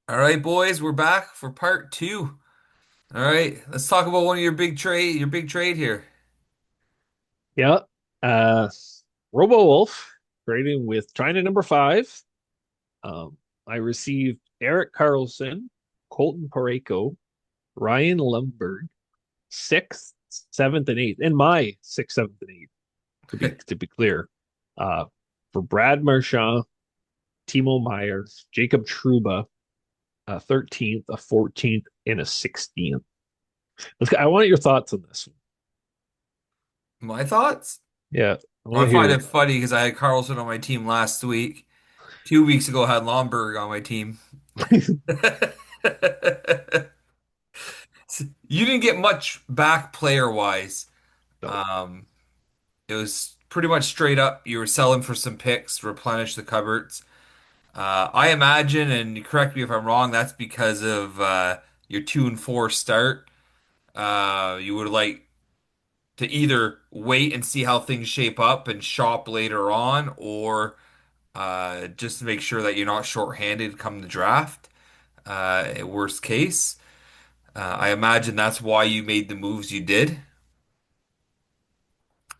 All right, boys, we're back for part two. All right, let's talk about one of your big trade here. Yeah. Uh, Robo Wolf trading with China number five. Um, I received Eric Carlson, Colton Parayko, Ryan Lumberg, sixth, seventh, and eighth, and my sixth, seventh, and eighth, to be clear. Uh, for Brad Marchand, Timo Meyer, Jacob Truba, a 13th, a 14th, and a 16th. I want your thoughts on this one. My thoughts? Yeah, I Well, want I to find hear it funny because I had Carlson on my team last week. 2 weeks ago, I had Lomberg on my team. You didn't get much back player wise. no. Um, it was pretty much straight up. You were selling for some picks to replenish the cupboards. I imagine, and you correct me if I'm wrong, that's because of your 2-4 start. You would like to either wait and see how things shape up and shop later on, or just to make sure that you're not shorthanded come the draft. Worst case, I imagine that's why you made the moves you did.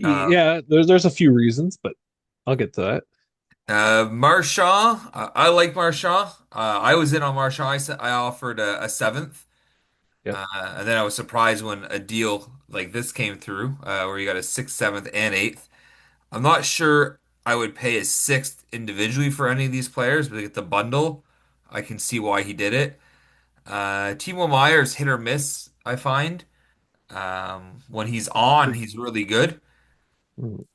Uh, Yeah, there's a few reasons, but I'll get to that. Marchand, I like Marchand. I was in on Marchand. I offered a seventh, Yep. and then I was surprised when a deal like this came through, where you got a sixth, seventh, and eighth. I'm not sure I would pay a sixth individually for any of these players, but to get the bundle, I can see why he did it. Timo Meyer's hit or miss, I find. When he's on, he's really good. Mm.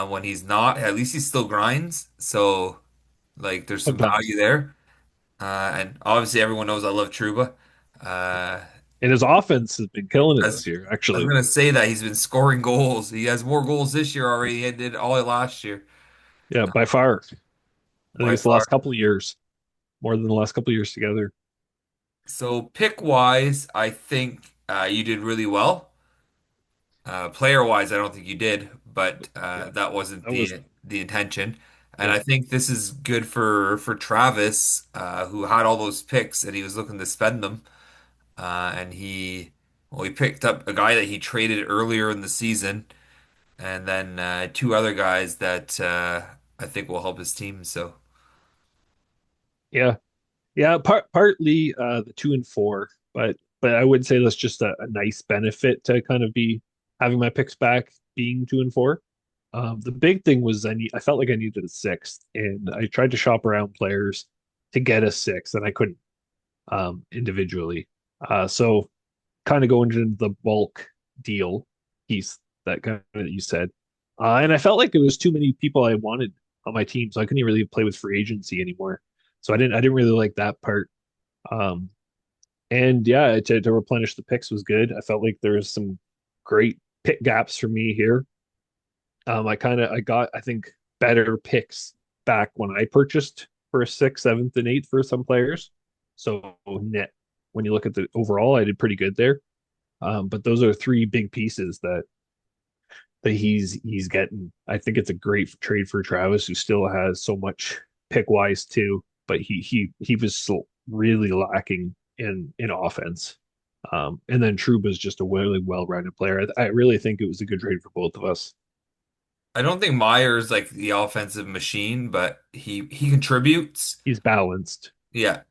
When he's not, at least he still grinds. So, like, there's some value Sometimes. there. And obviously, everyone knows I love Truba. Uh, And his offense has been killing it as this year, I was actually. gonna say that he's been scoring goals. He has more goals this year already than he did all last year Yeah, by far. I think by it's the last far. couple of years, more than the last couple of years together. So pick wise, I think you did really well. Player wise, I don't think you did, but Yeah, that wasn't that was the intention. And yeah, I think this is good for Travis, who had all those picks and he was looking to spend them. And he picked up a guy that he traded earlier in the season, and then two other guys that I think will help his team. So yeah, yeah. Partly the 2 and 4, but I would say that's just a nice benefit to kind of be having my picks back being 2 and 4. The big thing was I felt like I needed a sixth, and I tried to shop around players to get a sixth, and I couldn't individually. So kind of going into the bulk deal piece that kind of that you said. And I felt like there was too many people I wanted on my team, so I couldn't really play with free agency anymore. So I didn't really like that part. Um, and yeah, to replenish the picks was good. I felt like there was some great pick gaps for me here. I got I think better picks back when I purchased for a sixth, seventh, and eighth for some players. So net when you look at the overall, I did pretty good there. But those are three big pieces that he's getting. I think it's a great trade for Travis, who still has so much pick wise too, but he was still really lacking in offense. And then Trouba's just a really well-rounded player. I really think it was a good trade for both of us. I don't think Meyer's like the offensive machine, but he contributes. He's balanced. Yeah.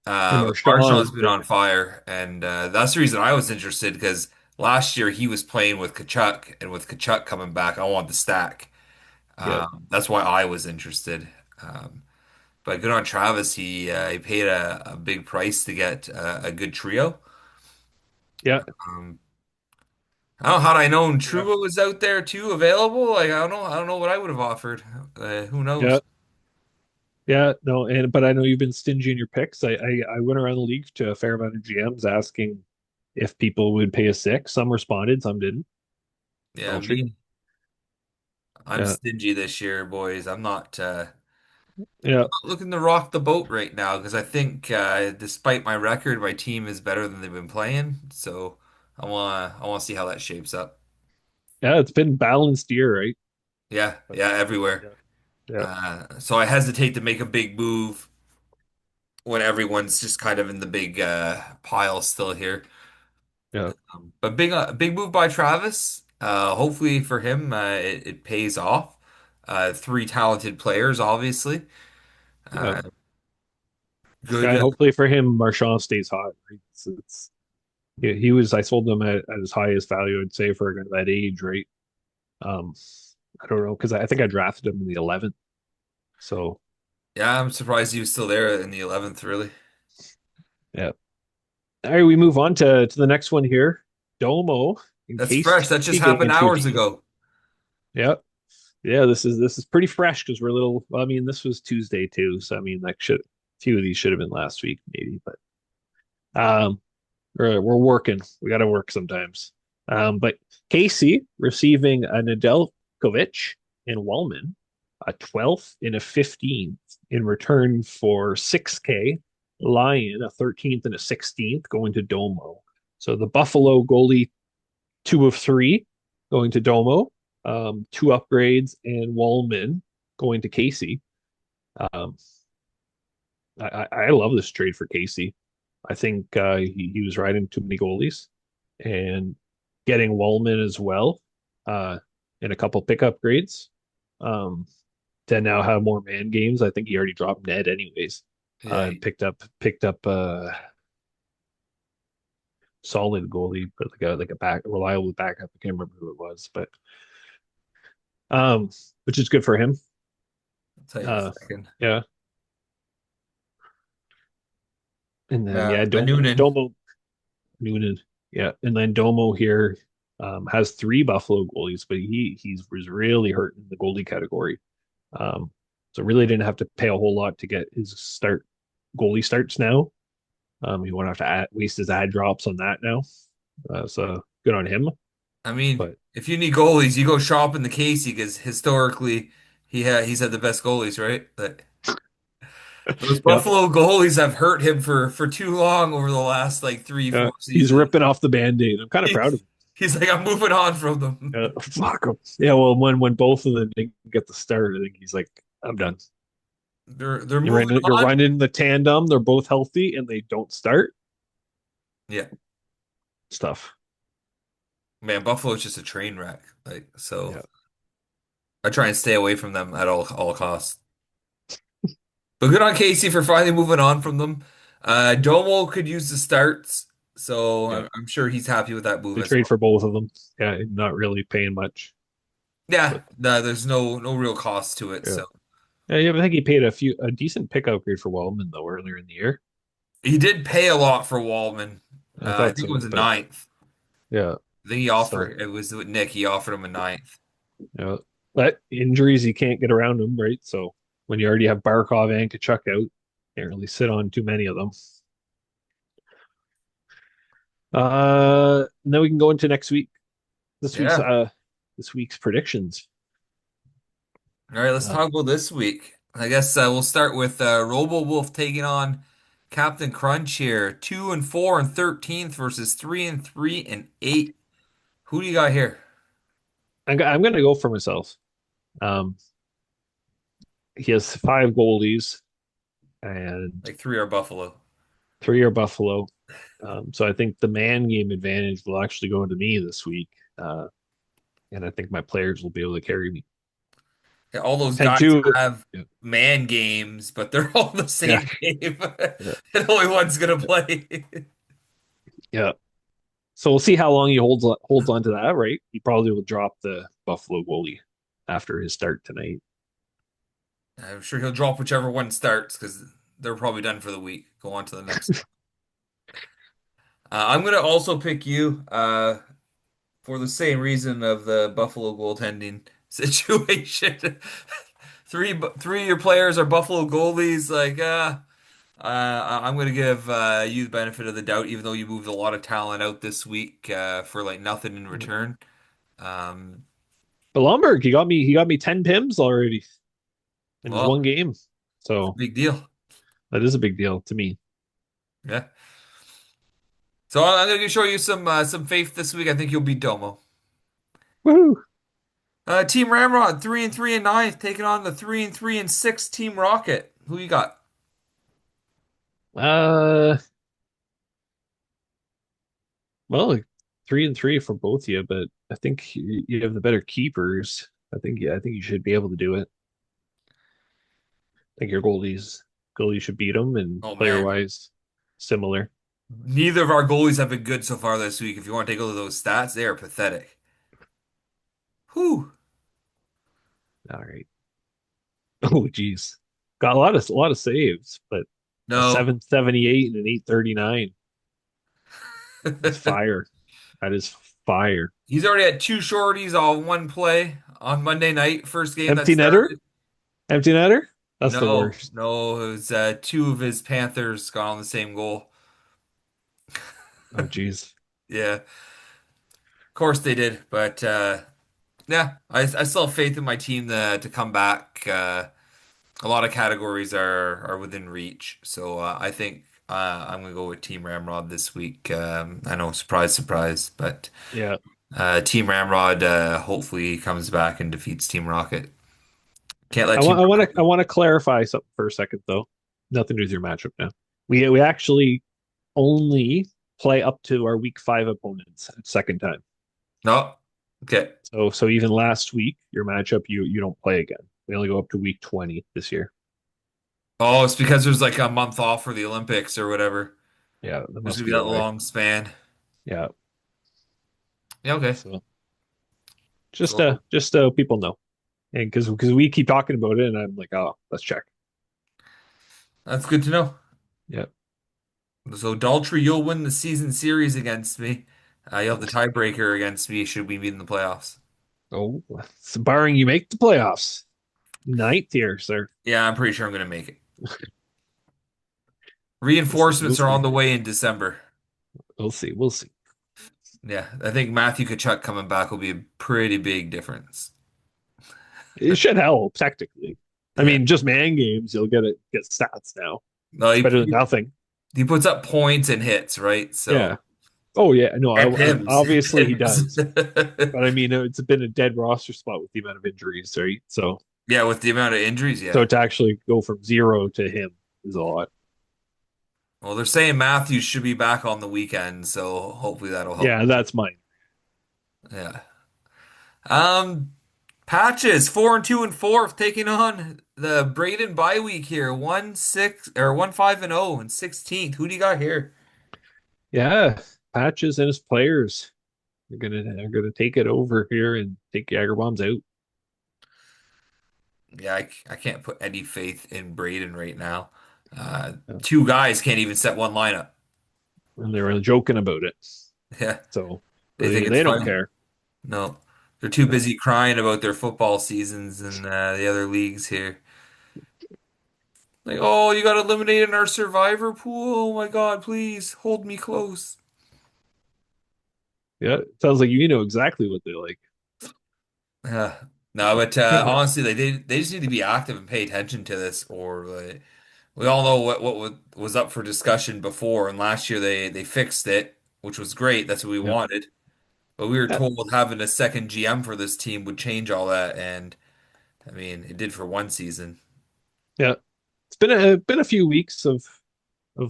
And But Marchand Marshall's is been on fire, and that's the reason I was interested because last year he was playing with Kachuk, and with Kachuk coming back, I want the stack. yeah, That's why I was interested. Um, but good on Travis. He paid a big price to get a good trio. yeah, Um, I don't know how I known yeah, Truba was out there too, available. Like I don't know. I don't know what I would have offered. Who yeah. knows? Yeah, no, and but I know you've been stingy in your picks. I went around the league to a fair amount of GMs asking if people would pay a six. Some responded, some didn't. Yeah, So should me. I'm yeah, stingy this year, boys. I'm not. yeah, Looking to rock the boat right now because I think, despite my record, my team is better than they've been playing. So I wanna see how that shapes up. yeah. It's been balanced year, right? Yeah, But yeah, everywhere. yeah, yeah, So I hesitate to make a big move when everyone's just kind of in the big pile still here. Yeah, But big move by Travis. Hopefully for him, it pays off. Three talented players, obviously. yeah. Uh, good. Yeah, and hopefully for him, Marchand stays hot. Right? He was. I sold him at his highest value, I'd say, for that age, right? Um, I don't know because I think I drafted him in the 11th. So Yeah, I'm surprised he was still there in the 11th, really. yeah. All right, we move on to the next one here. Domo in That's case fresh. That just getting happened into a hours decent. ago. Yeah, yeah. This is pretty fresh because we're a little. Well, I mean, this was Tuesday too, so I mean, like should a few of these should have been last week maybe, but um, we're working. We got to work sometimes. But Casey receiving a Nedeljkovic and Wallman, a 12th and a 15th in return for 6K. Lion, a 13th and a 16th going to Domo. So the Buffalo goalie, two of three going to Domo, two upgrades, and Wallman going to Casey. Um, I love this trade for Casey. I think he was riding too many goalies and getting Wallman as well in a couple pick upgrades um, to now have more man games. I think he already dropped Ned anyways Yeah, and picked up solid goalie, but like a back reliable backup. I can't remember who it was, but um, which is good for him. I'll tell you in a Uh, second. yeah, and then yeah, A Noonan. Domo Noonan. Yeah, and then Domo here has three Buffalo goalies, but he was really hurt in the goalie category. Um, so really didn't have to pay a whole lot to get his goalie starts now. He won't have to waste his ad drops on that now. So good on him. I mean, But if you need goalies, you go shop in the Casey because historically he's had the best goalies, right? But those yeah, Buffalo goalies have hurt him for too long over the last like three, yeah, four he's seasons. ripping off the band-aid. I'm kind of He, proud of him. he's like, I'm moving on from them. Fuck him. Yeah, well, when both of them didn't get the start, I think he's like, I'm done. They're You're moving running, you're on. running the tandem. They're both healthy, and they don't start Yeah, stuff. man, Buffalo's just a train wreck. Like so, Yeah, I try and stay away from them at all costs. But good on Casey for finally moving on from them. Domo could use the starts, so yeah. I'm sure he's happy with that move They as trade well. for both of them. Yeah, not really paying much, Yeah, but no, there's no real cost to it. yeah. So Yeah, I think he paid a decent pick upgrade for Wellman though earlier in the year. he did pay a lot for Wallman. I I thought think it was so, a but ninth. yeah. I think he So offered it was with Nick. He offered him a ninth. yeah, but injuries you can't get around them, right? So when you already have Barkov and Kachuk out, can't really sit on too many of them. Then we can go into next week. This week's Yeah. uh this week's predictions. All right, let's Uh, talk about this week. I guess we'll start with Robo Wolf taking on Captain Crunch here. 2 and 4 and 13th versus 3 and 3 and 8. Who do you got here? I'm gonna go for myself. Um, he has five goalies and Like three are Buffalo. three are Buffalo. So I think the man game advantage will actually go into me this week. And I think my players will be able to carry me. Yeah, all those And guys two, have yeah, man games, but they're all the yeah, same game. yeah, And only one's gonna play. yeah. So we'll see how long he holds on to that, right? He probably will drop the Buffalo goalie after his start tonight. I'm sure he'll drop whichever one starts because they're probably done for the week. Go on to the next one. I'm gonna also pick you for the same reason of the Buffalo goaltending situation. Three of your players are Buffalo goalies. Like, I'm gonna give you the benefit of the doubt, even though you moved a lot of talent out this week for like nothing in return. Um, But Lomberg, he got me 10 pims already in his well, one game. it's a So big deal. that is a big deal to me. Yeah. So I'm gonna show you some faith this week. I think you'll beat Domo. Woohoo! Team Ramrod, 3 and 3 and ninth, taking on the 3 and 3 and 6 Team Rocket. Who you got? Uh, well, like 3-3 for both of you, but I think you have the better keepers. I think you should be able to do it. I think your goalies should beat them, and Oh player man, wise, similar. neither of our goalies have been good so far this week. If you want to take a look at those stats, they are pathetic. Whew. All right. Oh, geez, got a lot of saves, but a No. 778 and an 839. That's fire. That is fire. He's already had two shorties on one play on Monday night, first game that Empty netter? started. Empty netter? That's the No, worst. no, it was two of his Panthers got on the same goal. Oh, geez. Yeah, of course they did, but yeah, I still have faith in my team to come back. A lot of categories are within reach, so I think I'm gonna go with Team Ramrod this week. I know, surprise, surprise, but Yeah. Team Ramrod hopefully comes back and defeats Team Rocket. Can't let I Team want I want to I Rocket. want to clarify something for a second though. Nothing to do with your matchup now. We actually only play up to our week 5 opponents at second time. No, okay. So even last week, your matchup you don't play again. We only go up to week 20 this year. Oh, it's because there's like a month off for the Olympics or whatever. Yeah, that There's must gonna be be that why. long span. Yeah. Yeah, okay. So So just so people know. And because we keep talking about it and I'm like, oh, let's check. that's good to know. Yeah. So Daltrey, you'll win the season series against me. You'll have the tiebreaker against me should we meet in the playoffs. Oh, so barring you make the playoffs. Ninth here, sir. Yeah, I'm pretty sure I'm gonna make it. We'll see. We'll Reinforcements are on see. the way in December. We'll see. We'll see. Yeah, I think Matthew Kachuk coming back will be a pretty big difference. It should help technically. I Yeah. mean, just man games, you'll get stats now. No, It's better than nothing. he puts up points and hits, right? So Yeah. Oh yeah. No, and I Pims. obviously he Pims. does. But I mean, it's been a dead roster spot with the amount of injuries, right? Yeah, with the amount of injuries, So yeah. to actually go from zero to him is a lot. Well, they're saying Matthews should be back on the weekend, so hopefully that'll help. Yeah, that's mine. Yeah. Um, Patches 4-2 and 4 taking on the Braden bye week here. 1-6 or 1-5-0 and 16th. Who do you got here? Yeah, Patches and his players are gonna take it over here and take Jagger bombs out. Yeah, I can't put any faith in Braden right now. Yeah. Two guys can't even set one lineup. And they were joking about it. Yeah, So they think it's they don't funny. care. No, they're too No. busy crying about their football seasons and the other leagues here. Like, oh, you got eliminated in our survivor pool. Oh my God, please hold me close. Yeah, it sounds like you know exactly what they like. Yeah. No, but Yeah. honestly, they just need to be active and pay attention to this, or we all know what was up for discussion before, and last year they fixed it, which was great. That's what we Yeah. wanted. But we were Yeah. told having a second GM for this team would change all that, and I mean, it did for one season. Yeah. It's been a few weeks of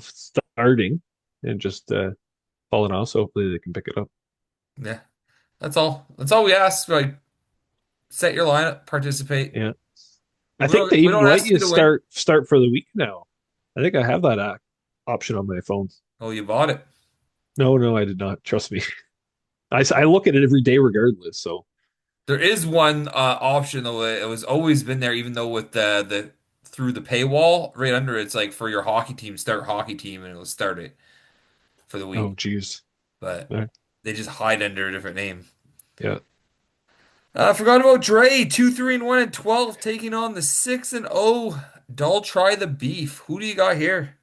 starting and just falling off, so hopefully they can pick it up. Yeah, that's all. That's all we ask. Like, set your lineup, participate. Yeah. I think they We even don't let ask you you to win. start for the week now. I think I have that option on my phone. Oh, you bought it. No, no, I did not. Trust me. I look at it every day regardless. So, There is one option though. It was always been there, even though with the through the paywall right under it's like for your hockey team, start hockey team, and it'll start it for the oh, week. geez. But Yeah. they just hide under a different name. Yeah. I forgot about Dre, 2-3-1-12, taking on the 6-0. Dull try the beef. Who do you got here?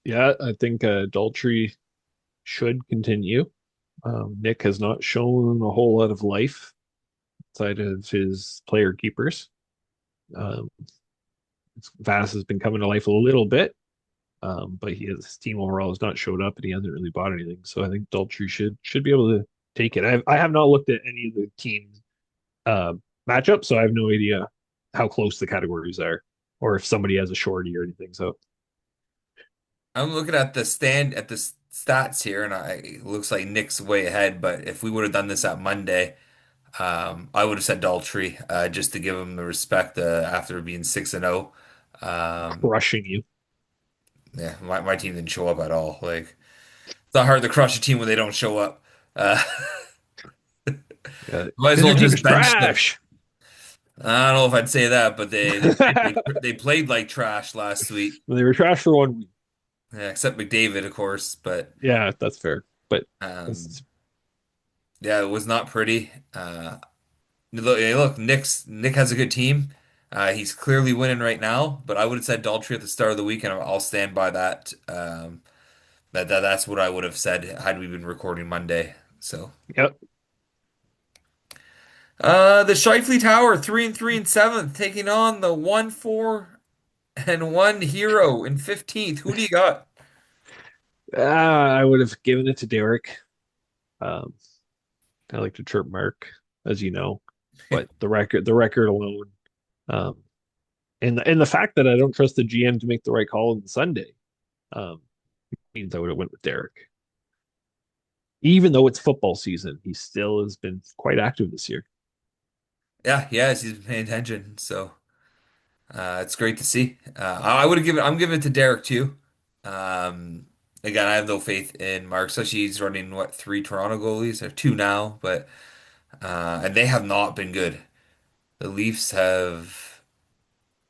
Yeah. I think Daltrey should continue. Nick has not shown a whole lot of life outside of his player keepers. Um, Vass has been coming to life a little bit, but his team overall has not showed up, and he hasn't really bought anything. So I think Daltrey should be able to take it. I have not looked at any of the teams uh, matchups, so I have no idea how close the categories are, or if somebody has a shorty or anything. So I'm looking at the stats here, and it looks like Nick's way ahead. But if we would have done this at Monday, I would have said Daltrey, just to give him the respect after being 6-0. Um, Crushing you. yeah, my team didn't show up at all. Like it's not hard to crush a team when they don't show up. Uh, Yeah, might as because well your team just is bench them. trash. I don't know if I'd say that, but they played like trash last week. They were trash for 1 week. Yeah, except McDavid, of course. But Yeah, that's fair. But um, it's, yeah, it was not pretty. Look, Nick has a good team. He's clearly winning right now, but I would have said Daltrey at the start of the week, and I'll stand by that. That's what I would have said had we been recording Monday. So, yep. the Shifley Tower, 3-3 in seventh, taking on the 1-4-1 hero in 15th. Who do you got? I would have given it to Derek. Um, I like to chirp Mark, as you know, but the record alone, um, and the fact that I don't trust the GM to make the right call on Sunday, um, means I would have went with Derek. Even though it's football season, he still has been quite active this year. Yeah, yes, he's been paying attention, so it's great to see. I would have given. I'm giving it to Derek too. Um, Again, I have no faith in Mark, especially he's running what three Toronto goalies or two now, but and they have not been good. The Leafs have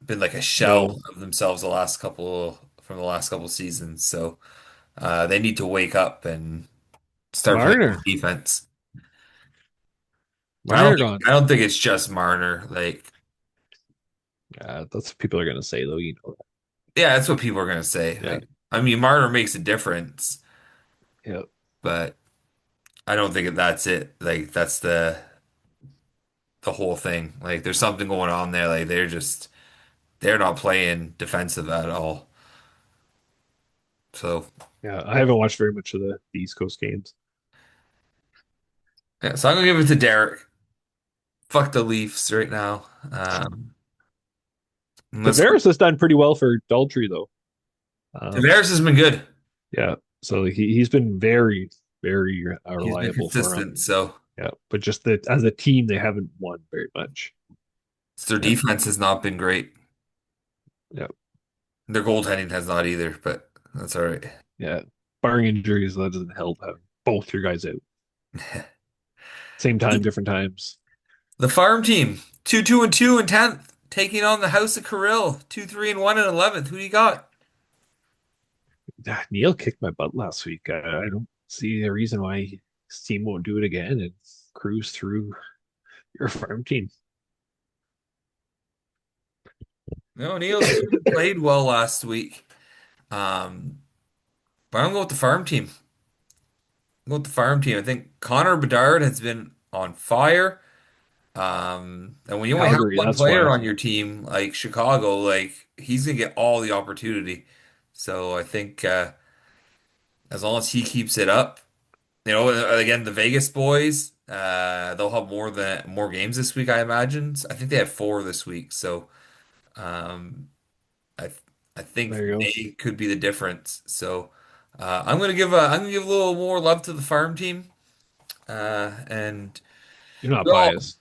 been like a No, shell of themselves the last couple seasons. So they need to wake up and start playing Marner, defense. Marner gone. I don't think it's just Marner. Like, That's what people are gonna say, though. You know yeah, that's what people are gonna say. that. Like, I mean, Marner makes a difference, Yeah, yeah, but I don't think that's it. Like, that's the whole thing. Like, there's something going on there. Like, they're not playing defensive at all. So, yeah. I haven't watched very much of the East Coast games. yeah, so I'm gonna give it to Derek. Fuck the Leafs right now. Let's go. Tavares has done pretty well for Daltrey, though. Um, Tavares has been good. yeah, so he's been very, very He's been reliable for him. consistent. So Yeah, but just that as a team, they haven't won very much. their And defense has not been great. yeah, Their goaltending has not either, but that's all right. yeah, barring injuries, that doesn't help having both your guys out same time, different times. The farm team, 2-2-2 in 10th, taking on the House of Kirill, 2-3-1 in 11th. Who do you got? Neil kicked my butt last week. I don't see a reason why his team won't do it again and cruise through your farm team. No, Neil's team played well last week. Um, but I'm going with the farm team. I'm going with the farm team. I think Connor Bedard has been on fire. And when you only have Calgary, one that's player why. on your team, like Chicago, like he's gonna get all the opportunity. So I think as long as he keeps it up, again, the Vegas boys, they'll have more games this week, I imagine. I think they have four this week, so um, I I think There you go. they could be the difference. So I'm gonna give a little more love to the farm team, and You're not well, biased.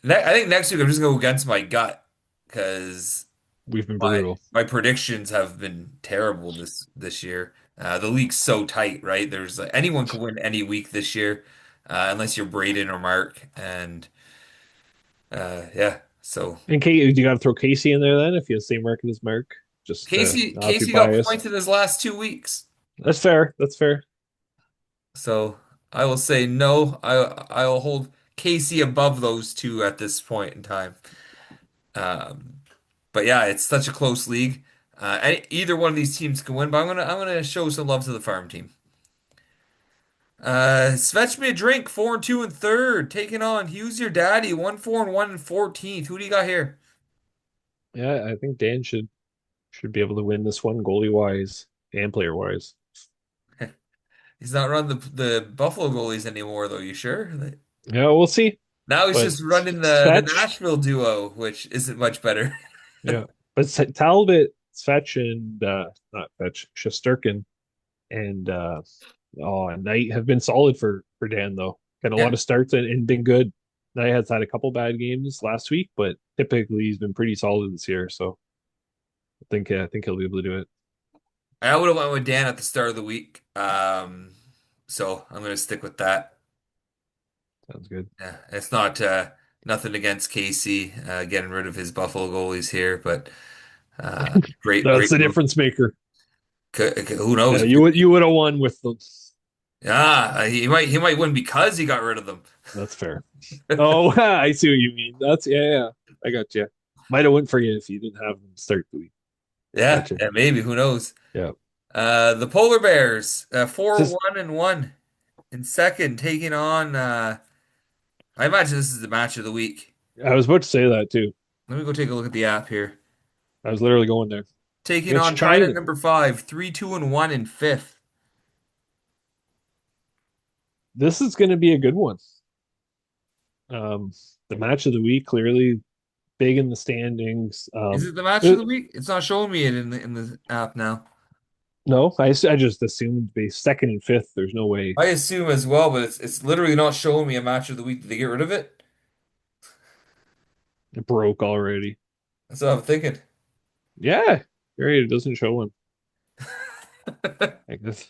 I think next week I'm just gonna go against my gut because We've been my brutal. my predictions have been terrible this year. The league's so tight, right? There's anyone can win any week this year, unless you're Braden or Mark, and yeah. So And you got to throw Casey in there then if you have the same record as Mark, just to not be Casey got biased. points in his last 2 weeks, That's fair. That's fair. so I will say no. I will hold Casey above those two at this point in time. Um, but yeah, it's such a close league. Either one of these teams can win, but I'm gonna show some love to the farm team. Fetch me a drink, 4-2 in third, taking on Hughes your daddy, 1-4-1 in 14th. Who do you got here? Yeah, I think Dan should be able to win this one goalie wise and player wise. He's not running the Buffalo goalies anymore, though. You sure? Yeah, we'll see. Now he's But just running the Svetch, Nashville duo, which isn't much better. yeah, but Talbot. Fetch and not Fetch, Shesterkin and Knight have been solid for Dan though. Got a lot Yeah. of starts and been good. Knight has had a couple bad games last week, but typically he's been pretty solid this year. So I think he'll be able to do it. I would have went with Dan at the start of the week. So I'm going to stick with that. Sounds good. Yeah, it's not nothing against Casey getting rid of his Buffalo goalies here, but That's great the move. difference maker. Who Yeah, knows? you would have won with them. Yeah, he might win because he got rid of them. That's fair. Oh, I see what you mean. That's yeah. I got you. Might have went for you if you didn't have them start the week. Yeah, Gotcha. yeah, maybe. Who knows? Yeah. The Polar Bears, 4 Just 1 and 1 in second, taking on. I imagine this is the match of the week. I was about to say that too. Let me go take a look at the app here. I was literally going there. Taking Mitch on tied at China. number five, 3 2 and 1 in fifth. This is going to be a good one. Um, the match of the week, clearly big in the standings. Is it the match of Uh, the week? It's not showing me it in the app now. no, I just assumed be second and fifth. There's no way I assume as well, but it's literally not showing me a match of the week. Did they get rid of it? it broke already. That's what I'm thinking. Yeah, right. It doesn't show one. I guess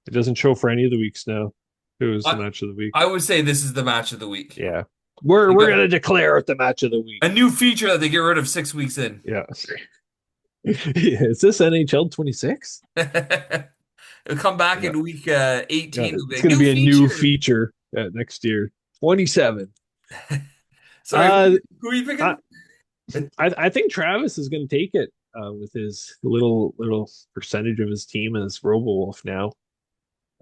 it doesn't show for any of the weeks now. It was the I, match of the week. I would say this is the match of the week. Yeah, we're They we're got gonna declare it the match of the week. a new feature that they get rid of 6 weeks in. Yeah. Yeah, is this NHL 26? It'll come back Yeah, in week yeah. 18. It'll be It's a gonna new be a new feature. feature next year. 27. Sorry, Uh, who are you I picking? I think Travis is gonna take it with his little percentage of his team as RoboWolf now.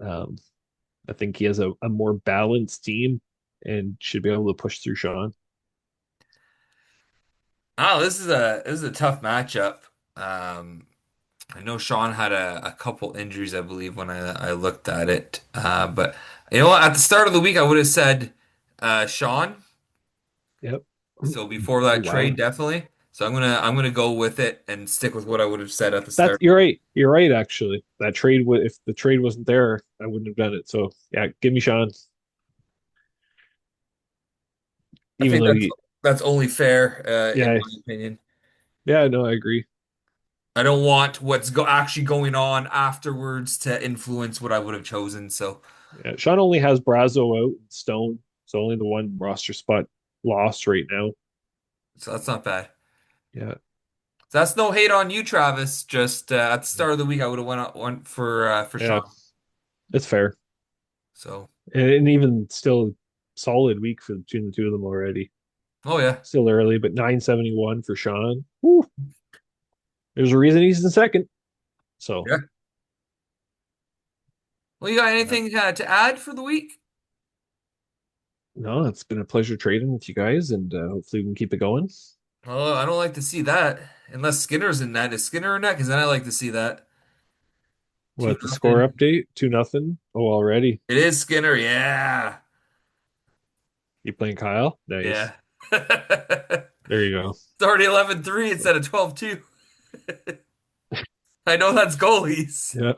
Um, I think he has a more balanced team and should be able to push through Sean. Oh, this is a tough matchup. Um, I know Sean had a couple injuries, I believe, when I looked at it. But you know what? At the start of the week, I would have said Sean. Yep. So before Oh that wow. trade, definitely. So I'm gonna go with it and stick with what I would have said at the That's start. you're right. You're right. Actually, that trade would if the trade wasn't there, I wouldn't have done it. So yeah, give me Sean. I Even think though that's only fair, in yeah, my opinion. yeah, no, I agree. I don't want what's actually going on afterwards to influence what I would have chosen. Yeah, Sean only has Brazo out and Stone, so only the one roster spot lost right now. So that's not bad. Yeah, So that's no hate on you, Travis. Just at the start of the week, I would have went for yeah, Sean. it's fair, So, and even still solid week for between the two of them already. oh yeah, Still early, but 971 for Sean. Woo. There's a reason he's in second. So yeah. Well, you got yeah. anything to add for the week? No, it's been a pleasure trading with you guys, and hopefully we can keep it going. Oh, I don't like to see that unless Skinner's in net. Is Skinner in net? Because then I like to see that. Two What the score nothing. update? 2-0. Oh, already. It is Skinner. Yeah, You playing Kyle? yeah. Nice. It's There you go. already 11-3 instead of 12-2. I know that's goalies. Yeah.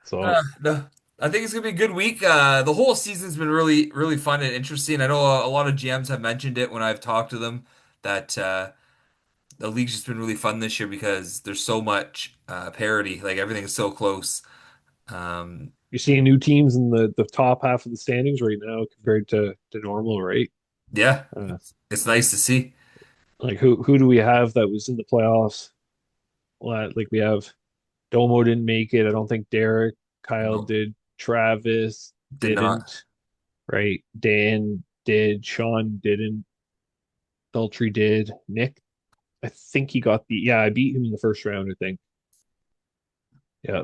So No, I think it's gonna be a good week. The whole season's been really, really fun and interesting. I know a lot of GMs have mentioned it when I've talked to them that the league's just been really fun this year because there's so much parity. Like everything is so close. Um, you're seeing new teams in the top half of the standings right now compared to normal, right? yeah, Uh, it's nice to see. like who do we have that was in the playoffs? Well, like we have Domo didn't make it. I don't think Derek, Kyle No, did, Travis did not. didn't, right? Dan did, Sean didn't, Daltrey did, Nick. I think he got I beat him in the first round, I think. Yeah.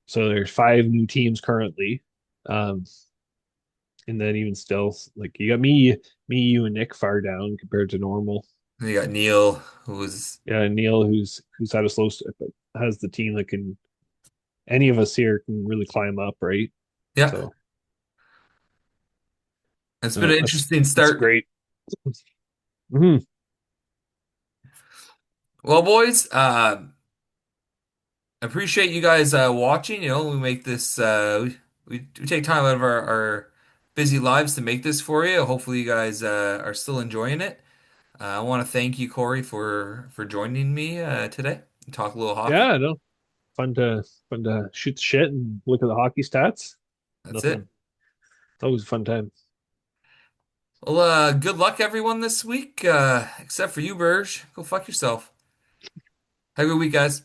So there's five new teams currently. Um, and then even still, like you got you, and Nick far down compared to normal. And you got Neil, who was Yeah, Neil, who's had a slow start, but has the team that can any of us here can really climb up, right? yeah. So It's been an that's interesting it's start. great. Mhm. Well, boys, appreciate you guys watching. We make this we take time out of our busy lives to make this for you. Hopefully, you guys are still enjoying it. I want to thank you, Corey, for joining me today and talk a little hockey. Yeah, no, fun to shoot the shit and look at the hockey stats. That's Nothing. it. It's always a fun time. Well, good luck everyone this week, except for you, Burge. Go fuck yourself. Have a good week, guys.